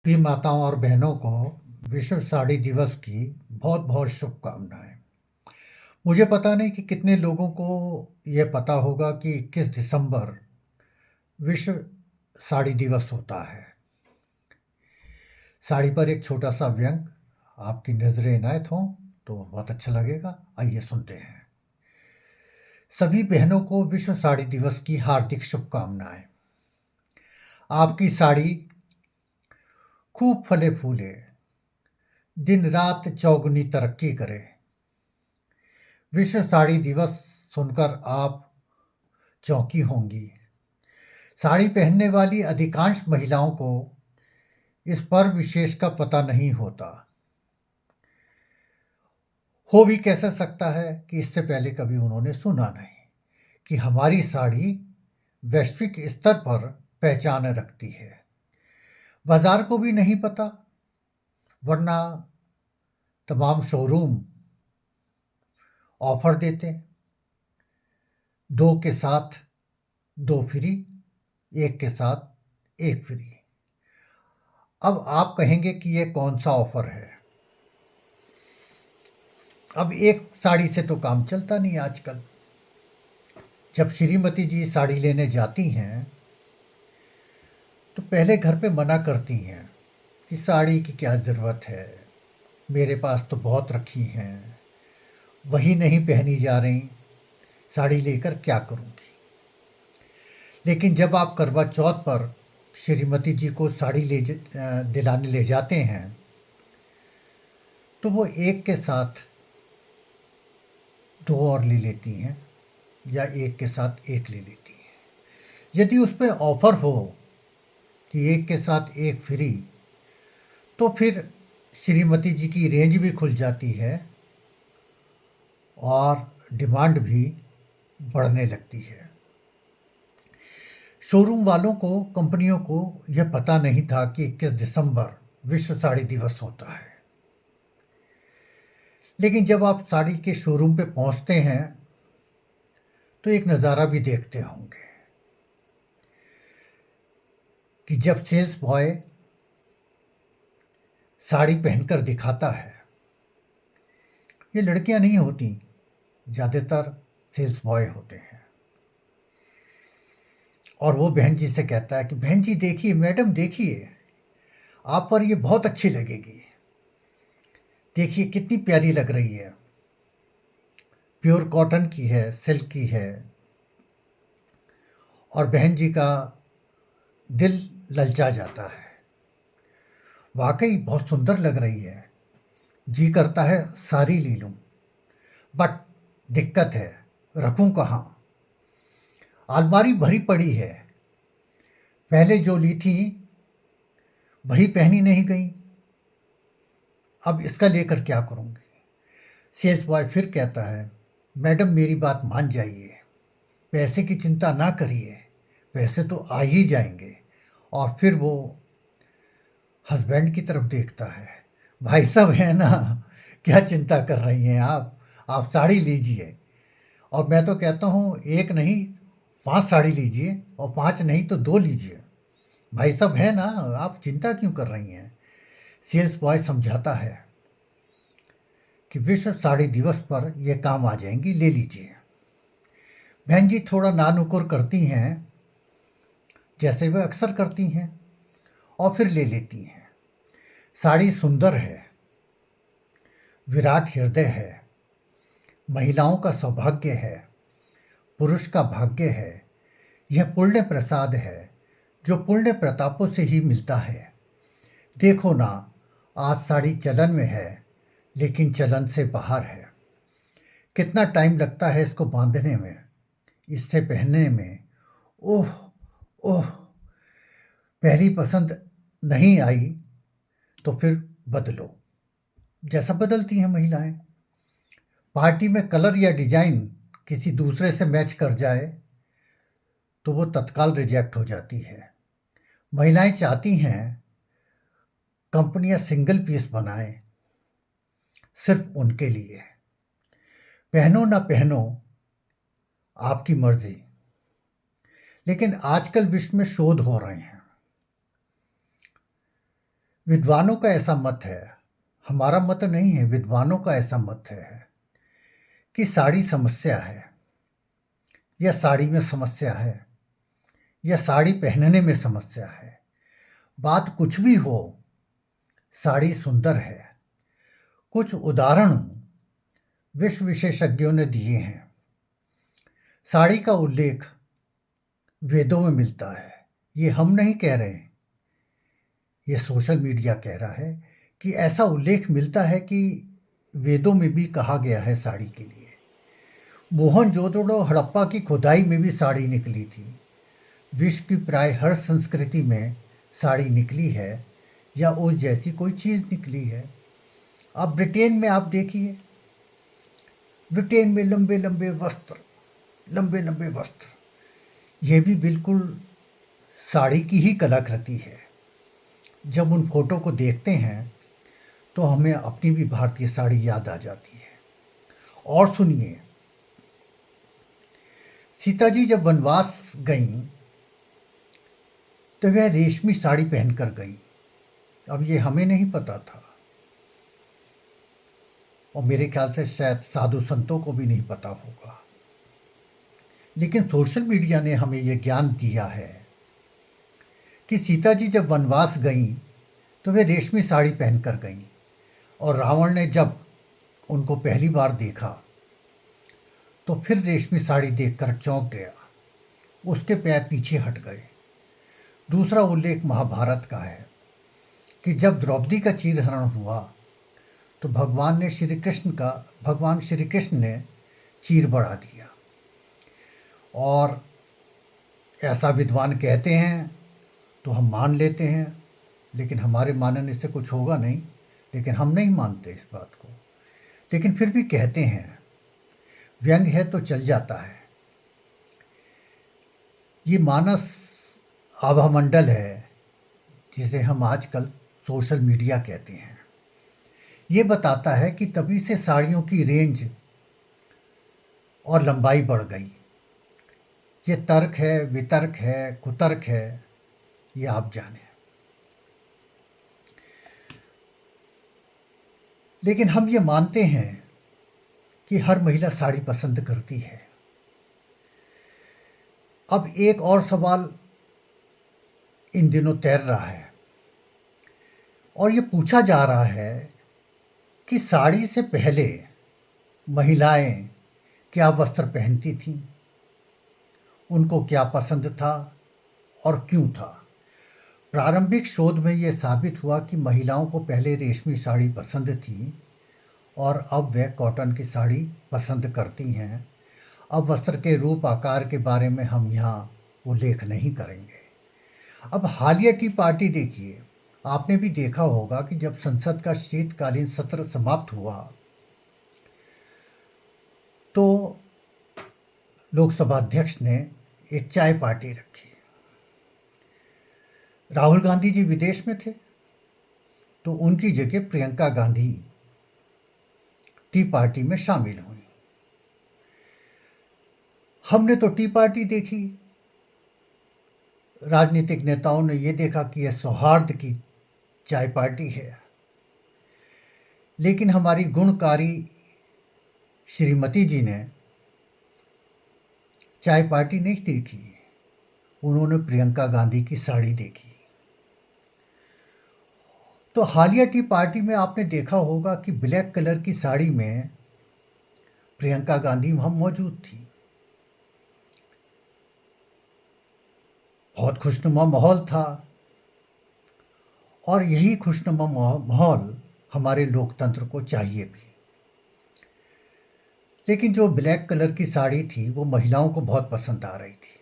सभी माताओं और बहनों को विश्व साड़ी दिवस की बहुत बहुत शुभकामनाएं। मुझे पता नहीं कि कितने लोगों को यह पता होगा कि 21 दिसंबर विश्व साड़ी दिवस होता है। साड़ी पर एक छोटा सा व्यंग आपकी नजरें इनायत हों तो बहुत अच्छा लगेगा। आइए सुनते हैं। सभी बहनों को विश्व साड़ी दिवस की हार्दिक शुभकामनाएं। आपकी साड़ी खूब फले फूले, दिन रात चौगुनी तरक्की करे। विश्व साड़ी दिवस सुनकर आप चौंकी होंगी। साड़ी पहनने वाली अधिकांश महिलाओं को इस पर्व विशेष का पता नहीं होता। हो भी कैसे सकता है कि इससे पहले कभी उन्होंने सुना नहीं कि हमारी साड़ी वैश्विक स्तर पर पहचान रखती है। बाजार को भी नहीं पता, वरना तमाम शोरूम ऑफर देते, दो के साथ दो फ्री, एक के साथ एक फ्री। अब आप कहेंगे कि ये कौन सा ऑफर है। अब एक साड़ी से तो काम चलता नहीं आजकल। जब श्रीमती जी साड़ी लेने जाती हैं तो पहले घर पे मना करती हैं कि साड़ी की क्या ज़रूरत है, मेरे पास तो बहुत रखी हैं, वही नहीं पहनी जा रही, साड़ी लेकर क्या करूँगी। लेकिन जब आप करवा चौथ पर श्रीमती जी को साड़ी दिलाने ले जाते हैं तो वो एक के साथ दो और ले लेती हैं या एक के साथ एक ले लेती हैं। यदि उस पे ऑफ़र हो कि एक के साथ एक फ्री, तो फिर श्रीमती जी की रेंज भी खुल जाती है और डिमांड भी बढ़ने लगती है। शोरूम वालों को, कंपनियों को यह पता नहीं था कि 21 दिसंबर विश्व साड़ी दिवस होता है। लेकिन जब आप साड़ी के शोरूम पे पहुंचते हैं तो एक नज़ारा भी देखते होंगे कि जब सेल्स बॉय साड़ी पहनकर दिखाता है, ये लड़कियां नहीं होती, ज़्यादातर सेल्स बॉय होते हैं, और वो बहन जी से कहता है कि बहन जी देखिए, मैडम देखिए, आप पर ये बहुत अच्छी लगेगी, देखिए कितनी प्यारी लग रही है, प्योर कॉटन की है, सिल्क की है। और बहन जी का दिल ललचा जाता है, वाकई बहुत सुंदर लग रही है, जी करता है सारी ले लूं, बट दिक्कत है, रखूं कहाँ, अलमारी भरी पड़ी है, पहले जो ली थी वही पहनी नहीं गई, अब इसका लेकर क्या करूंगी। सेल्स बॉय फिर कहता है, मैडम मेरी बात मान जाइए, पैसे की चिंता ना करिए, पैसे तो आ ही जाएंगे। और फिर वो हस्बैंड की तरफ देखता है, भाई साहब है ना, क्या चिंता कर रही हैं आप साड़ी लीजिए। और मैं तो कहता हूँ एक नहीं 5 साड़ी लीजिए, और 5 नहीं तो 2 लीजिए, भाई साहब है ना, आप चिंता क्यों कर रही हैं। सेल्स बॉय समझाता है कि विश्व साड़ी दिवस पर यह काम आ जाएंगी, ले लीजिए। बहन जी थोड़ा नानुकुर करती हैं, जैसे वे अक्सर करती हैं, और फिर ले लेती हैं। साड़ी सुंदर है, विराट हृदय है, महिलाओं का सौभाग्य है, पुरुष का भाग्य है, यह पुण्य प्रसाद है जो पुण्य प्रतापों से ही मिलता है। देखो ना, आज साड़ी चलन में है, लेकिन चलन से बाहर है। कितना टाइम लगता है इसको बांधने में, इससे पहनने में। ओह ओह, पहली पसंद नहीं आई तो फिर बदलो, जैसा बदलती हैं महिलाएं। पार्टी में कलर या डिजाइन किसी दूसरे से मैच कर जाए तो वो तत्काल रिजेक्ट हो जाती है। महिलाएं चाहती हैं कंपनियां सिंगल पीस बनाएं, सिर्फ उनके लिए। पहनो ना पहनो, आपकी मर्जी। लेकिन आजकल विश्व में शोध हो रहे हैं, विद्वानों का ऐसा मत है, हमारा मत नहीं है, विद्वानों का ऐसा मत है कि साड़ी समस्या है, या साड़ी में समस्या है, या साड़ी पहनने में समस्या है। बात कुछ भी हो, साड़ी सुंदर है। कुछ उदाहरण विश्व विशेषज्ञों ने दिए हैं। साड़ी का उल्लेख वेदों में मिलता है। ये हम नहीं कह रहे, ये सोशल मीडिया कह रहा है कि ऐसा उल्लेख मिलता है कि वेदों में भी कहा गया है साड़ी के लिए। मोहनजोदड़ो हड़प्पा की खुदाई में भी साड़ी निकली थी। विश्व की प्राय हर संस्कृति में साड़ी निकली है या उस जैसी कोई चीज़ निकली है। अब ब्रिटेन में आप देखिए, ब्रिटेन में लंबे लंबे वस्त्र, लंबे लंबे वस्त्र, ये भी बिल्कुल साड़ी की ही कलाकृति है। जब उन फोटो को देखते हैं तो हमें अपनी भी भारतीय साड़ी याद आ जाती है। और सुनिए, सीता जी जब वनवास गईं तो वह रेशमी साड़ी पहनकर गईं। अब ये हमें नहीं पता था, और मेरे ख्याल से शायद साधु संतों को भी नहीं पता होगा, लेकिन सोशल मीडिया ने हमें यह ज्ञान दिया है कि सीता जी जब वनवास गईं तो वे रेशमी साड़ी पहनकर गईं, और रावण ने जब उनको पहली बार देखा तो फिर रेशमी साड़ी देखकर चौंक गया, उसके पैर पीछे हट गए। दूसरा उल्लेख महाभारत का है कि जब द्रौपदी का चीरहरण हुआ तो भगवान श्री कृष्ण ने चीर बढ़ा दिया। और ऐसा विद्वान कहते हैं तो हम मान लेते हैं, लेकिन हमारे मानने से कुछ होगा नहीं, लेकिन हम नहीं मानते इस बात को, लेकिन फिर भी कहते हैं। व्यंग है तो चल जाता है। ये मानस आभामंडल है जिसे हम आजकल सोशल मीडिया कहते हैं। ये बताता है कि तभी से साड़ियों की रेंज और लंबाई बढ़ गई। ये तर्क है, वितर्क है, कुतर्क है, ये आप जाने। लेकिन हम ये मानते हैं कि हर महिला साड़ी पसंद करती है। अब एक और सवाल इन दिनों तैर रहा है, और ये पूछा जा रहा है कि साड़ी से पहले महिलाएं क्या वस्त्र पहनती थीं, उनको क्या पसंद था और क्यों था। प्रारंभिक शोध में यह साबित हुआ कि महिलाओं को पहले रेशमी साड़ी पसंद थी और अब वे कॉटन की साड़ी पसंद करती हैं। अब वस्त्र के रूप आकार के बारे में हम यहाँ उल्लेख नहीं करेंगे। अब हालिया टी पार्टी देखिए, आपने भी देखा होगा कि जब संसद का शीतकालीन सत्र समाप्त हुआ तो लोकसभा अध्यक्ष ने एक चाय पार्टी रखी। राहुल गांधी जी विदेश में थे तो उनकी जगह प्रियंका गांधी टी पार्टी में शामिल हुई। हमने तो टी पार्टी देखी, राजनीतिक नेताओं ने यह देखा कि यह सौहार्द की चाय पार्टी है, लेकिन हमारी गुणकारी श्रीमती जी ने चाय पार्टी नहीं देखी, उन्होंने प्रियंका गांधी की साड़ी देखी। तो हालिया टी पार्टी में आपने देखा होगा कि ब्लैक कलर की साड़ी में प्रियंका गांधी वहां मौजूद थी। बहुत खुशनुमा माहौल था, और यही खुशनुमा माहौल हमारे लोकतंत्र को चाहिए भी। लेकिन जो ब्लैक कलर की साड़ी थी वो महिलाओं को बहुत पसंद आ रही थी।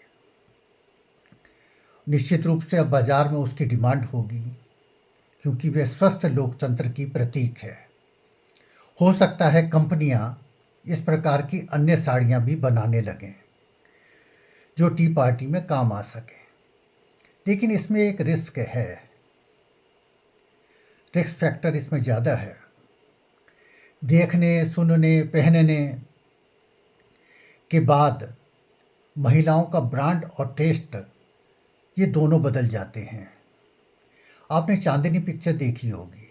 निश्चित रूप से अब बाजार में उसकी डिमांड होगी, क्योंकि वे स्वस्थ लोकतंत्र की प्रतीक है। हो सकता है कंपनियां इस प्रकार की अन्य साड़ियां भी बनाने लगें जो टी पार्टी में काम आ सके, लेकिन इसमें एक रिस्क है, रिस्क फैक्टर इसमें ज़्यादा है। देखने, सुनने, पहनने के बाद महिलाओं का ब्रांड और टेस्ट ये दोनों बदल जाते हैं। आपने चांदनी पिक्चर देखी होगी,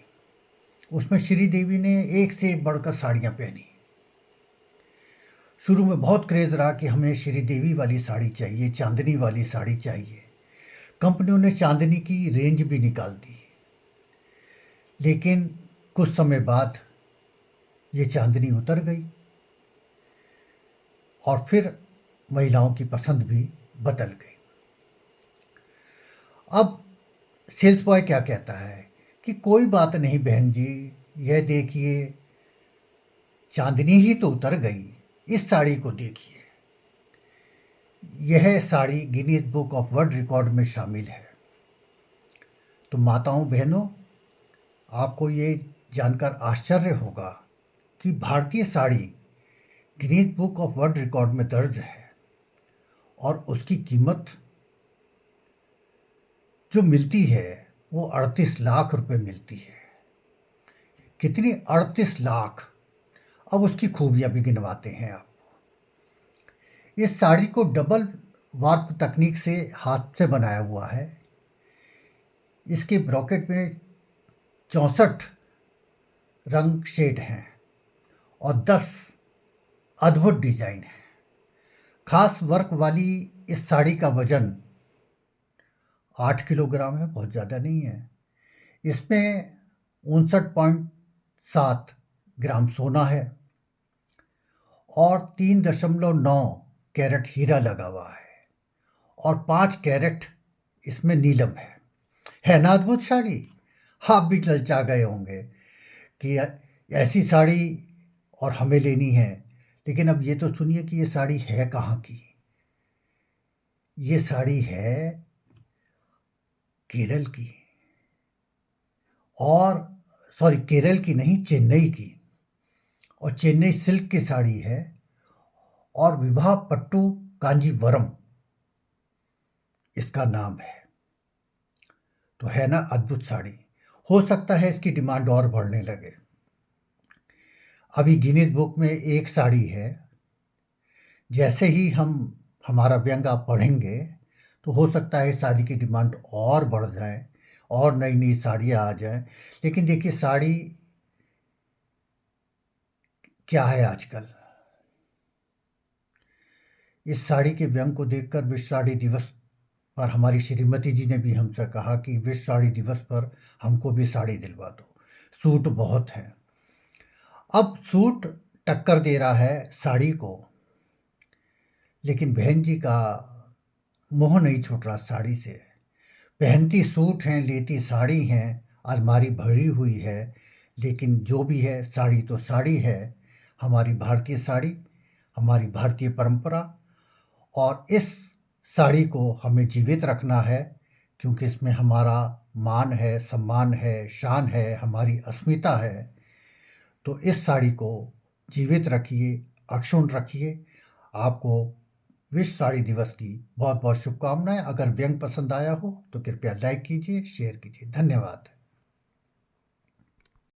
उसमें श्रीदेवी ने एक से एक बढ़कर साड़ियाँ पहनी। शुरू में बहुत क्रेज़ रहा कि हमें श्रीदेवी वाली साड़ी चाहिए, चांदनी वाली साड़ी चाहिए। कंपनियों ने चांदनी की रेंज भी निकाल दी, लेकिन कुछ समय बाद ये चांदनी उतर गई और फिर महिलाओं की पसंद भी बदल गई। अब सेल्स बॉय क्या कहता है कि कोई बात नहीं बहन जी, यह देखिए चांदनी ही तो उतर गई, इस साड़ी को देखिए। यह sari Guinness book of world record में शामिल है। तो माताओं बहनों, आपको ये जानकर आश्चर्य होगा कि भारतीय sari Guinness book of world record में दर्ज है और उसकी कीमत जो मिलती है वो 38 लाख रुपए मिलती है। कितनी? 38 लाख। अब उसकी खूबियां भी गिनवाते हैं आप। इस साड़ी को डबल वार्प तकनीक से हाथ से बनाया हुआ है। इसके ब्रॉकेट में 64 रंग शेड हैं और 10 अद्भुत डिजाइन हैं। खास वर्क वाली इस साड़ी का वजन 8 किलोग्राम है, बहुत ज़्यादा नहीं है। इसमें 59.7 ग्राम सोना है और 3.9 कैरेट हीरा लगा हुआ है और 5 कैरेट इसमें नीलम है ना अद्भुत साड़ी? आप भी ललचा गए होंगे कि ऐसी साड़ी और हमें लेनी है। लेकिन अब ये तो सुनिए कि ये साड़ी है कहाँ की। ये साड़ी है केरल की, और सॉरी केरल की नहीं, चेन्नई की। और चेन्नई सिल्क की साड़ी है और विवाह पट्टू कांजीवरम इसका नाम है। तो है ना अद्भुत साड़ी? हो सकता है इसकी डिमांड और बढ़ने लगे। अभी गिनीज बुक में एक साड़ी है, जैसे ही हमारा व्यंग आप पढ़ेंगे तो हो सकता है इस साड़ी की डिमांड और बढ़ जाए और नई नई साड़ियाँ आ जाएं। लेकिन देखिए साड़ी क्या है आजकल। इस साड़ी के व्यंग को देखकर विश्व साड़ी दिवस पर हमारी श्रीमती जी ने भी हमसे कहा कि विश्व साड़ी दिवस पर हमको भी साड़ी दिलवा दो। सूट बहुत हैं। अब सूट टक्कर दे रहा है साड़ी को, लेकिन बहन जी का मोह नहीं छूट रहा साड़ी से। पहनती सूट हैं, लेती साड़ी हैं, अलमारी भरी हुई है, लेकिन जो भी है साड़ी तो साड़ी है। हमारी भारतीय साड़ी, हमारी भारतीय परंपरा, और इस साड़ी को हमें जीवित रखना है क्योंकि इसमें हमारा मान है, सम्मान है, शान है, हमारी अस्मिता है। तो इस साड़ी को जीवित रखिए, अक्षुण्ण रखिए। आपको विश्व साड़ी दिवस की बहुत बहुत शुभकामनाएं। अगर व्यंग पसंद आया हो तो कृपया लाइक कीजिए, शेयर कीजिए। धन्यवाद।